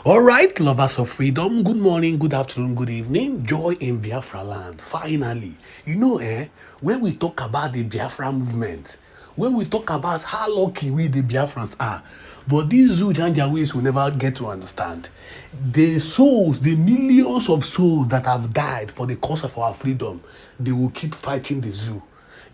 All right, lovers of freedom, good morning, good afternoon, good evening. Joy in Biafraland. Finally, when we talk about the Biafra movement, when we talk about how lucky we the Biafrans are, but these Janjawees will never get to understand. The souls, the millions of souls that have died for the cause of our freedom, they will keep fighting the zoo.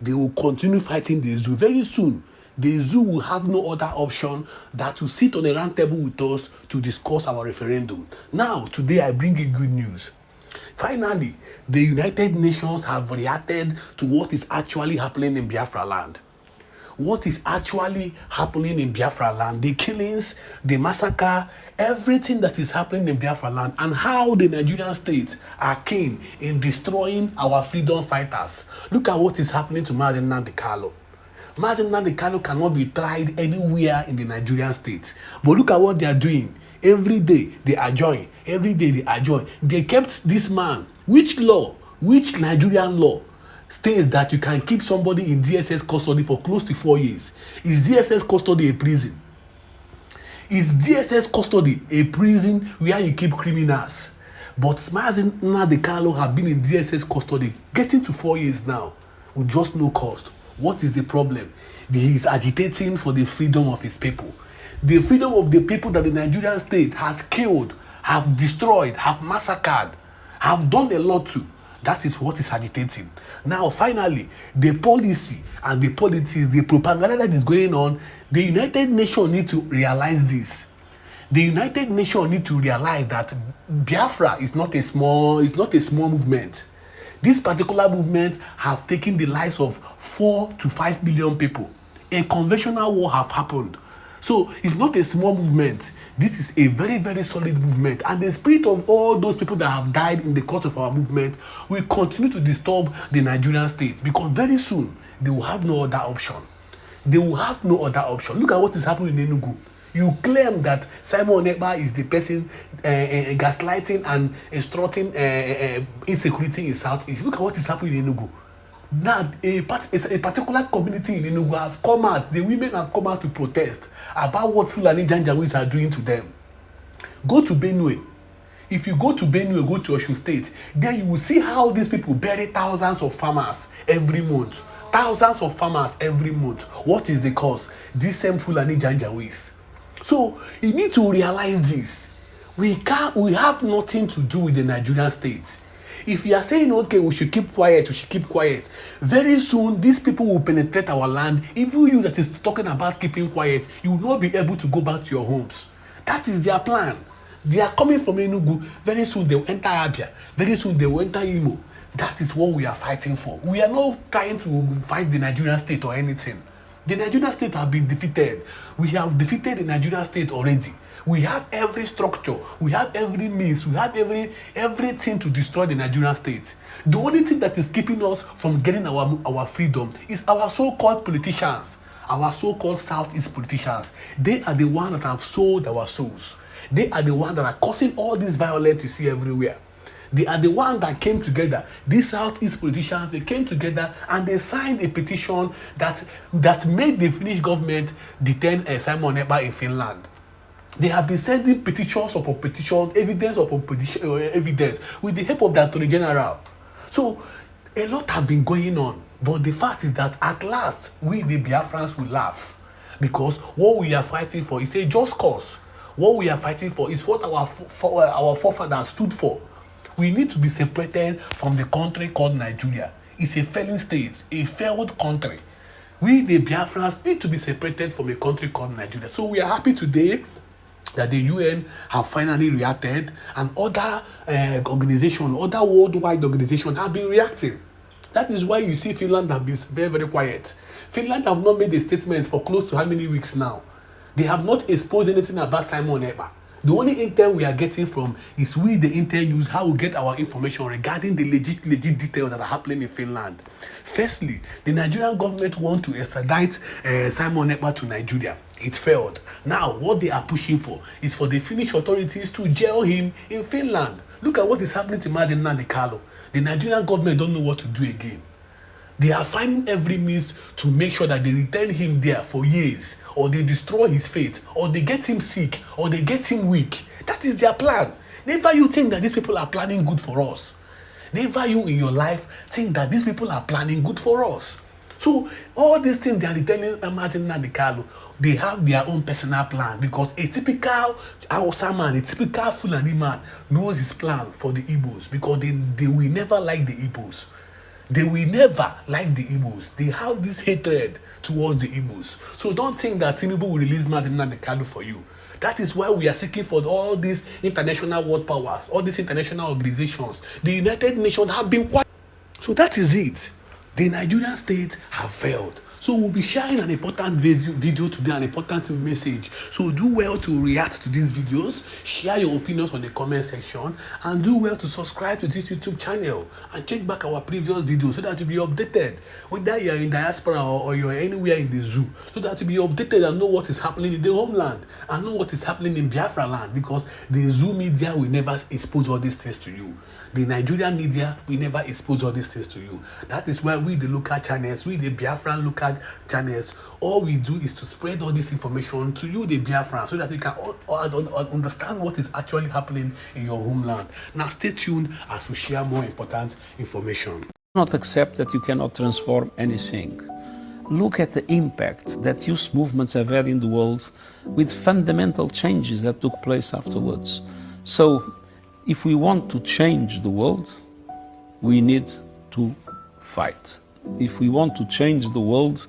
They will continue fighting the zoo. Very soon, the zoo will have no other option than to sit on a round table with us to discuss our referendum. Now, today I bring you good news. Finally, the United Nations have reacted to what is actually happening in Biafraland. What is actually happening in Biafraland, the killings, the massacre, everything that is happening in Biafraland, and how the Nigerian state are keen in destroying our freedom fighters. Look at what is happening to Mazi Nnamdi Kanu. Mazi Nnamdi Kanu cannot be tried anywhere in the Nigerian state. But look at what they are doing. Every day they adjourn. Every day they adjourn. They kept this man. Which law, which Nigerian law states that you can keep somebody in DSS custody for close to 4 years? Is DSS custody a prison? Is DSS custody a prison where you keep criminals? But Mazi Nnamdi Kanu have been in DSS custody getting to 4 years now with just no cost. What is the problem? He is agitating for the freedom of his people. The freedom of the people that the Nigerian state has killed, have destroyed, have massacred, have done a lot to. That is what is agitating. Now, finally, the policy and the politics, the propaganda that is going on, the United Nations need to realize this. The United Nations need to realize that Biafra is not a small movement. This particular movement have taken the lives of 4 to 5 million people. A conventional war have happened. So it's not a small movement. This is a very, very solid movement. And the spirit of all those people that have died in the course of our movement will continue to disturb the Nigerian state, because very soon they will have no other option. They will have no other option. Look at what is happening in Enugu. You claim that Simon Ekpa is the person gaslighting and instructing insecurity in Southeast. Look at what is happening in Enugu. Now, a particular community in Enugu have come out, the women have come out to protest about what Fulani Janjaweeds are doing to them. Go to Benue. If you go to Benue, go to Osun State, then you will see how these people bury thousands of farmers every month. Thousands of farmers every month. What is the cause? These same Fulani Janjaweeds. So you need to realize this. We have nothing to do with the Nigerian state. If you are saying, okay, we should keep quiet, very soon these people will penetrate our land. Even you that is talking about keeping quiet, you will not be able to go back to your homes. That is their plan. They are coming from Enugu. Very soon they will enter Abia. Very soon they will enter Imo. That is what we are fighting for. We are not trying to fight the Nigerian state or anything. The Nigerian state have been defeated. We have defeated the Nigerian state already. We have every structure, we have every means, we have everything to destroy the Nigerian state. The only thing that is keeping us from getting our freedom is our so-called politicians, our so-called Southeast politicians. They are the ones that have sold our souls. They are the ones that are causing all this violence you see everywhere. They are the ones that came together. These Southeast politicians, they came together and they signed a petition that made the Finnish government detain Simon Ekpa in Finland. They have been sending petitions upon petitions, evidence upon evidence, with the help of the Attorney General. So a lot have been going on, but the fact is that at last we the Biafrans will laugh, because what we are fighting for is a just cause. What we are fighting for is what our forefathers stood for. We need to be separated from the country called Nigeria. It's a failing state, a failed country. We the Biafrans need to be separated from a country called Nigeria. So we are happy today that the UN have finally reacted, and other organizations, other worldwide organizations have been reacting. That is why you see Finland have been very, very quiet. Finland have not made a statement for close to how many weeks now. They have not exposed anything about Simon Ekpa. The only intel we are getting from is we the intel use how we get our information regarding the legit details that are happening in Finland. Firstly, the Nigerian government want to extradite Simon Ekpa to Nigeria. It failed. Now, what they are pushing for is for the Finnish authorities to jail him in Finland. Look at what is happening to Mazi Nnamdi Kanu. The Nigerian government don't know what to do again. They are finding every means to make sure that they retain him there for years, or they destroy his faith, or they get him sick, or they get him weak. That is their plan. Never you think that these people are planning good for us. Never you in your life think that these people are planning good for us. So all these things they are telling Martin Nadekalo, they have their own personal plans, because a typical Hausa man, a typical Fulani man knows his plan for the Igbos, because they will never like the Igbos. They will never like the Igbos. They have this hatred towards the Igbos. So don't think that Tinubu will release Martin Nadekalo for you. That is why we are seeking for all these international world powers, all these international organizations. The United Nations have been quiet. So that is it. The Nigerian state have failed. So we'll be sharing an important video today, an important message. So do well to react to these videos, share your opinions on the comment section, and do well to subscribe to this YouTube channel and check back our previous videos so that you'll be updated, whether you're in diaspora or you're anywhere in the zoo, so that you'll be updated and know what is happening in the homeland and know what is happening in Biafraland, because the zoo media will never expose all these things to you. The Nigerian media will never expose all these things to you. That is why we, the local channels, we, the Biafran local channels, all we do is to spread all this information to you, the Biafran, so that you can understand what is actually happening in your homeland. Now stay tuned as we share more important information. Do not accept that you cannot transform anything. Look at the impact that youth movements have had in the world, with fundamental changes that took place afterwards. So, if we want to change the world, we need to fight. If we want to change the world,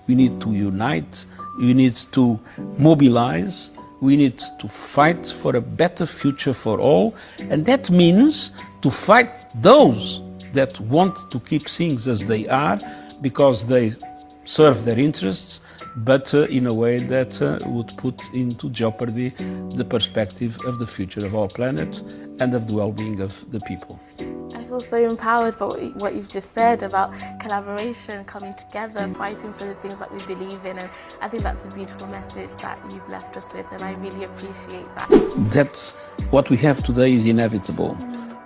we need to unite, we need to mobilize, we need to fight for a better future for all, and that means to fight those that want to keep things as they are, because they serve their interests, but in a way that would put into jeopardy the perspective of the future of our planet and of the well-being of the people. I feel so empowered by what you've just said about collaboration, coming together, fighting for the things that we believe in, and I think that's a beautiful message that you've left us with, and I really appreciate that. That's what we have today is inevitable.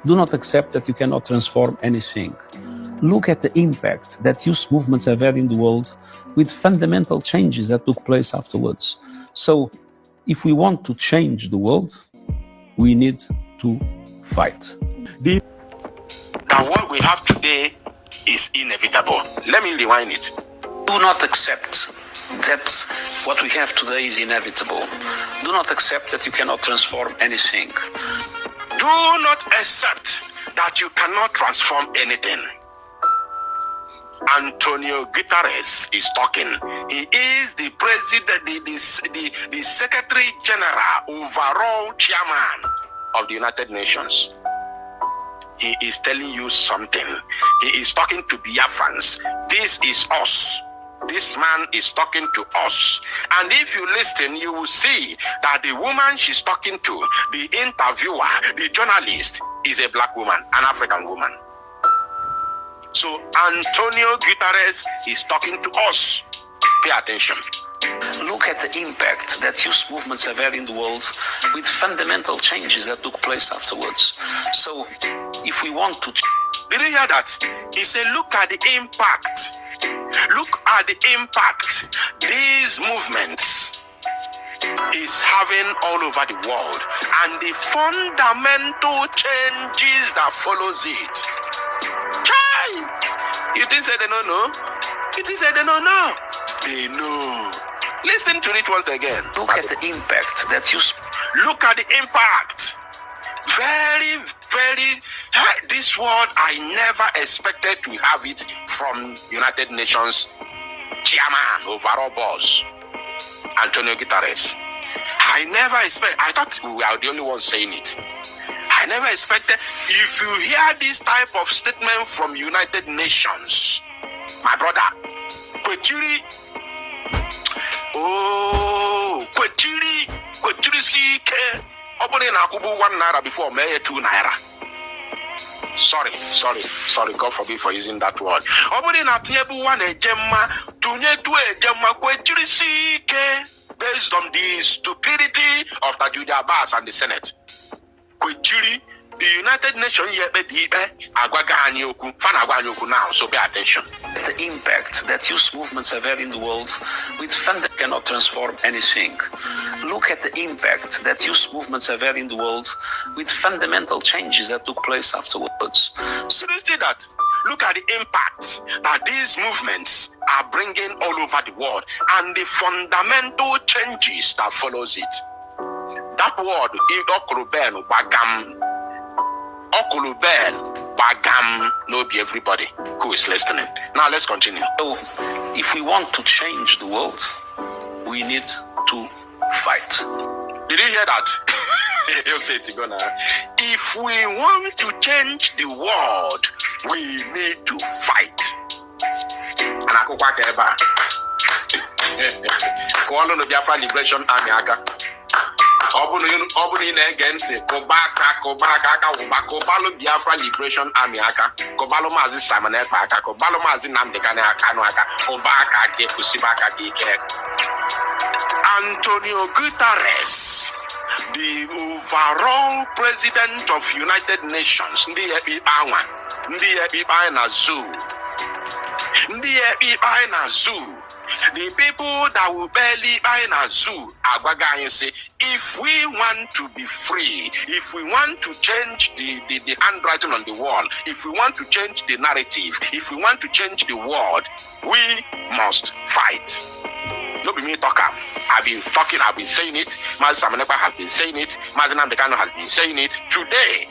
Do not accept that you cannot transform anything. Look at the impact that youth movements have had in the world, with fundamental changes that took place afterwards. So, if we want to change the world, we need to fight. Now what we have today is inevitable. Let me rewind it. Do not accept that what we have today is inevitable. Do not accept that you cannot transform anything. Do not accept that you cannot transform anything. Antonio Guterres is talking. He is the president, the Secretary General, overall chairman of the United Nations. He is telling you something. He is talking to Biafrans. This is us. This man is talking to us. And if you listen, you will see that the woman she's talking to, the interviewer, the journalist, is a black woman, an African woman. So Antonio Guterres is talking to us. Pay attention. Look at the impact that youth movements have had in the world, with fundamental changes that took place afterwards. So, if we want to... Did you hear that? He said, look at the impact. Look at the impact these movements is having all over the world, and the fundamental changes that follows it. You think they don't know? You think they don't know? They know. Listen to it once again. Look at the impact that you... Look at the impact. Very, very... This word, I never expected to have it from United Nations chairman, overall boss, Antonio Guterres. I never expected... I thought we were the only ones saying it. I never expected. If you hear this type of statement from United Nations, my brother, Kwechiri, Kwechiri CK, opening Akubu 1 naira before May 2 naira. Sorry, God forbid for using that word. Opening Akubu 1 ejema, tunye 2 ejema, Kwechiri CK, based on the stupidity of the Judah Abbas and the Senate. Kwechiri The United Nations now, so pay attention. The impact that youth movements have had in the world with funding cannot transform anything. Look at the impact that youth movements have had in the world with fundamental changes that took place afterwards. So you see that? Look at the impact that these movements are bringing all over the world and the fundamental changes that follows it. That word, Bagam, no be everybody who is listening. Now let's continue. So, if we want to change the world, we need to fight. Did you hear that? If we want to change the world, we need to fight. And I go back eba. Call on the Biafra Liberation Army aka. Obunu na-ege ntị kụbalo Biafra Liberation Army aka, kụbalo Maazị Simon Ekpa aka, kụbalo Maazị Nnamdi Kanu aka, kụba aka gị kwụsịba aka gị ike. Antonio Guterres, the overall president of United Nations, ndị ekpe na zoo. The people that will barely buy in a zoo are going to say, if we want to be free, if we want to change the handwriting on the wall, if we want to change the narrative, if we want to change the world, we must fight. Don't be me talker. I've been talking, I've been saying it. Mazi Simon Ekpa has been saying it. Mazi Nnamdi Kanu has been saying it. Today,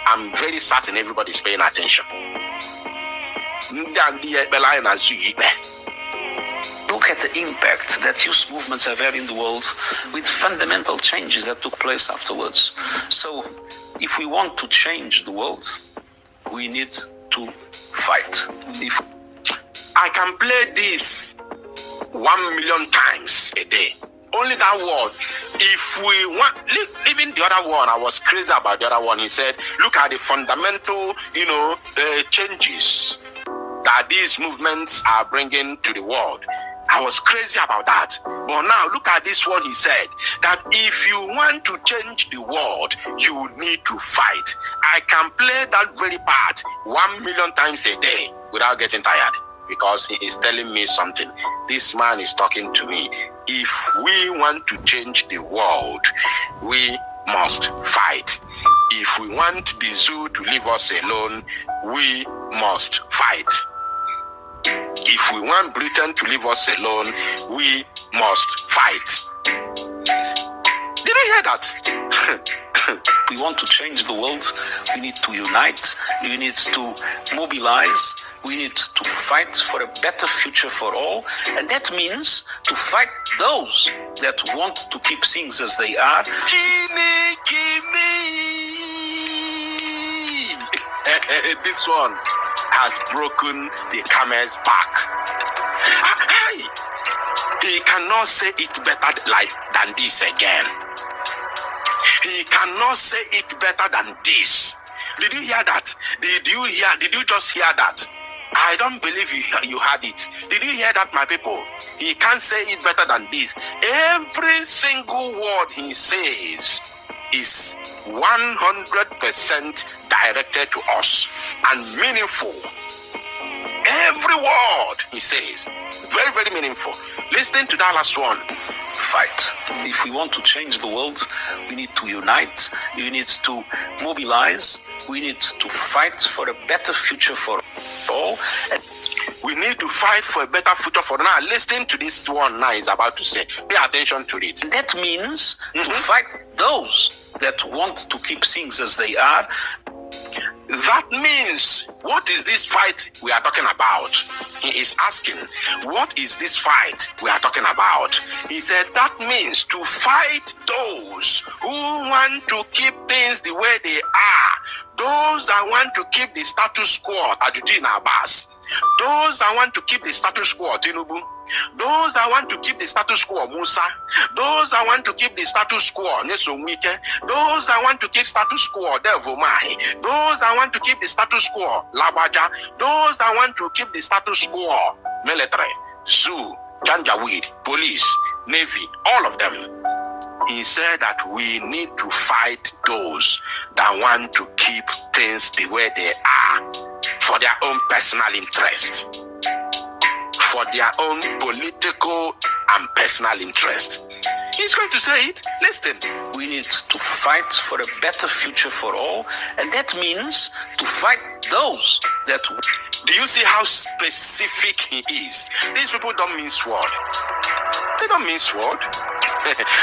I'm very certain everybody's paying attention. Look at the impact that youth movements have had in the world with fundamental changes that took place afterwards. So, if we want to change the world, we need to fight. I can play this 1 million times a day. Only that word. If we want, even the other one, I was crazy about the other one. He said, look at the fundamental, changes that these movements are bringing to the world. I was crazy about that. But now look at this one. He said that if you want to change the world, you need to fight. I can play that very part 1 million times a day without getting tired, because he is telling me something. This man is talking to me. If we want to change the world, we must fight. If we want the zoo to leave us alone, we must fight. If we want Britain to leave us alone, we must fight. Did you hear that? If we want to change the world, we need to unite, we need to mobilize, we need to fight for a better future for all. And that means to fight those that want to keep things as they are. This one has broken the camel's back. He cannot say it better than this again. He cannot say it better than this. Did you hear that? Did you just hear that? I don't believe you heard it. Did you hear that, my people? He can't say it better than this. Every single word he says is 100% directed to us and meaningful. Every word he says, very, very meaningful. Listen to that last one. Fight. If we want to change the world, we need to unite, we need to mobilize, we need to fight for a better future for all. We need to fight for a better future for all. Now, listen to this one now he's about to say. Pay attention to it. That means to fight those that want to keep things as they are. That means, what is this fight we are talking about? He is asking, what is this fight we are talking about? He said, that means to fight those who want to keep things the way they are. Those that want to keep the status quo, Tajuddin Abbas. Those that want to keep the status quo, Tinubu. Those that want to keep the status quo, Musa. Those that want to keep the status quo, Nesumike. Those that want to keep status quo, Devomai. Those that want to keep the status quo, Labaja. Those that want to keep the status quo, military, zoo, Janjaweed, police, navy, all of them. He said that we need to fight those that want to keep things the way they are for their own personal interest, for their own political and personal interest. He's going to say it. Listen. We need to fight for a better future for all, and that means to fight those that... Do you see how specific he is? These people don't mean word. They don't mean word.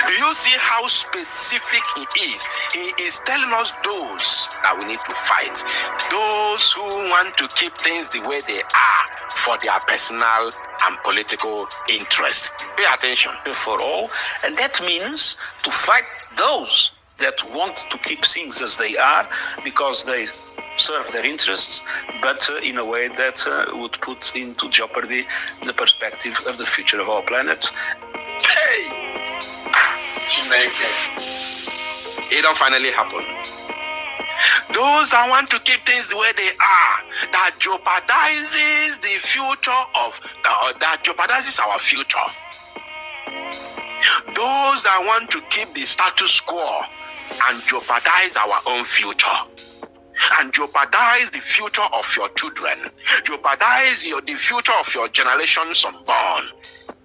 Do you see how specific he is? He is telling us those that we need to fight. Those who want to keep things the way they are for their personal and political interest. Pay attention. For all, and that means to fight those that want to keep things as they are because they serve their interests, but in a way that would put into jeopardy the perspective of the future of our planet. Hey! It don't finally happen. Those that want to keep things the way they are, that jeopardizes the future of, that jeopardizes our future. Those that want to keep the status quo and jeopardize our own future, and jeopardize the future of your children, jeopardize the future of your generations unborn.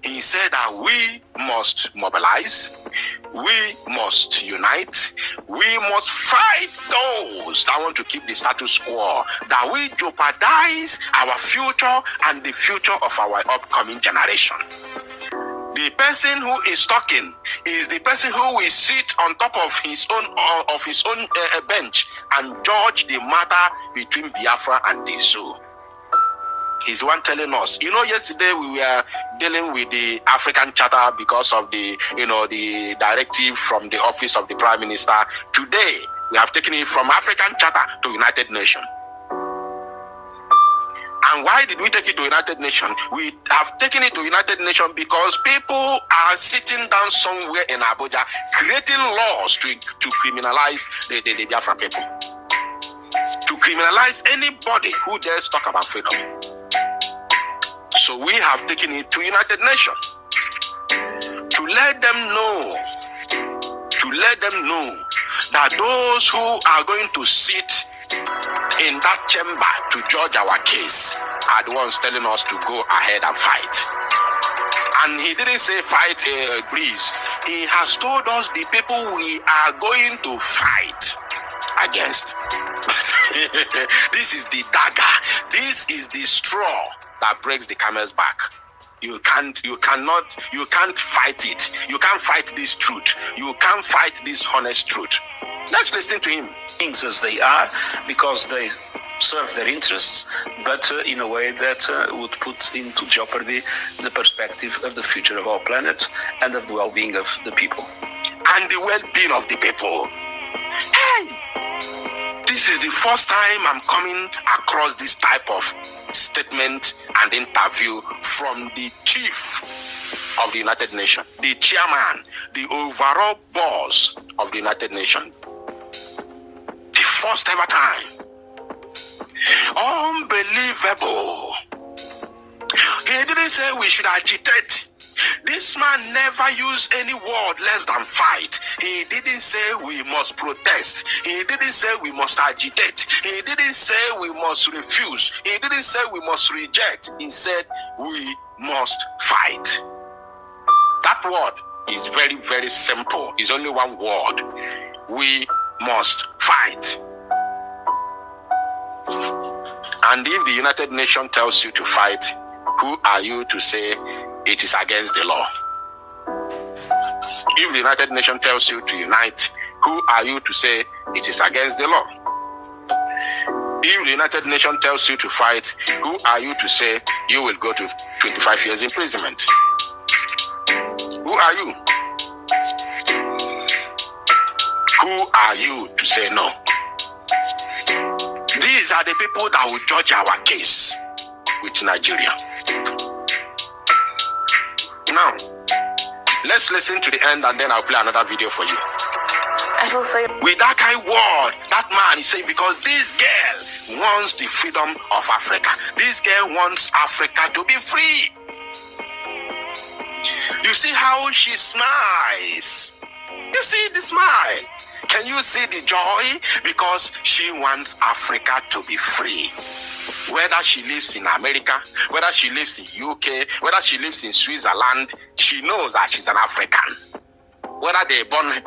He said that we must mobilize, we must unite, we must fight those that want to keep the status quo, that we jeopardize our future and the future of our upcoming generation. The person who is talking is the person who will sit on top of his own bench and judge the matter between Biafra and the Zoo. He's the one telling us. You know, yesterday we were dealing with the African Charter because of the, the directive from the office of the Prime Minister. Today, we have taken it from African Charter to United Nations. And why did we take it to United Nations? We have taken it to United Nations because people are sitting down somewhere in Abuja creating laws to criminalize the Biafra people. To criminalize anybody who dares talk about freedom. So we have taken it to United Nations to let them know that those who are going to sit in that chamber to judge our case are the ones telling us to go ahead and fight. And he didn't say fight a breeze. He has told us the people we are going to fight against. This is the dagger. This is the straw that breaks the camel's back. You can't fight it. You can't fight this truth. You can't fight this honest truth. Let's listen to him. Things as they are because they serve their interests, but in a way that would put into jeopardy the perspective of the future of our planet and of the well-being of the people. And the well-being of the people. Hey! This is the first time I'm coming across this type of statement and interview from the chief of the United Nations, the chairman, the overall boss of the United Nations. The first ever time. Unbelievable. He didn't say we should agitate. This man never used any word less than fight. He didn't say we must protest. He didn't say we must agitate. He didn't say we must refuse. He didn't say we must reject. He said we must fight. That word is very, very simple. It's only one word. We must fight. And if the United Nations tells you to fight, who are you to say it is against the law? If the United Nations tells you to unite, who are you to say it is against the law? If the United Nations tells you to fight, who are you to say you will go to 25 years imprisonment? Who are you? Who are you to say no? These are the people that will judge our case with Nigeria. Now, let's listen to the end and then I'll play another video for you. And also, with that kind of word, that man is saying, because this girl wants the freedom of Africa. This girl wants Africa to be free. You see how she smiles You see the smile. Can you see the joy? Because she wants Africa to be free. Whether she lives in America, whether she lives in UK, whether she lives in Switzerland, she knows that she's an African. Whether they're born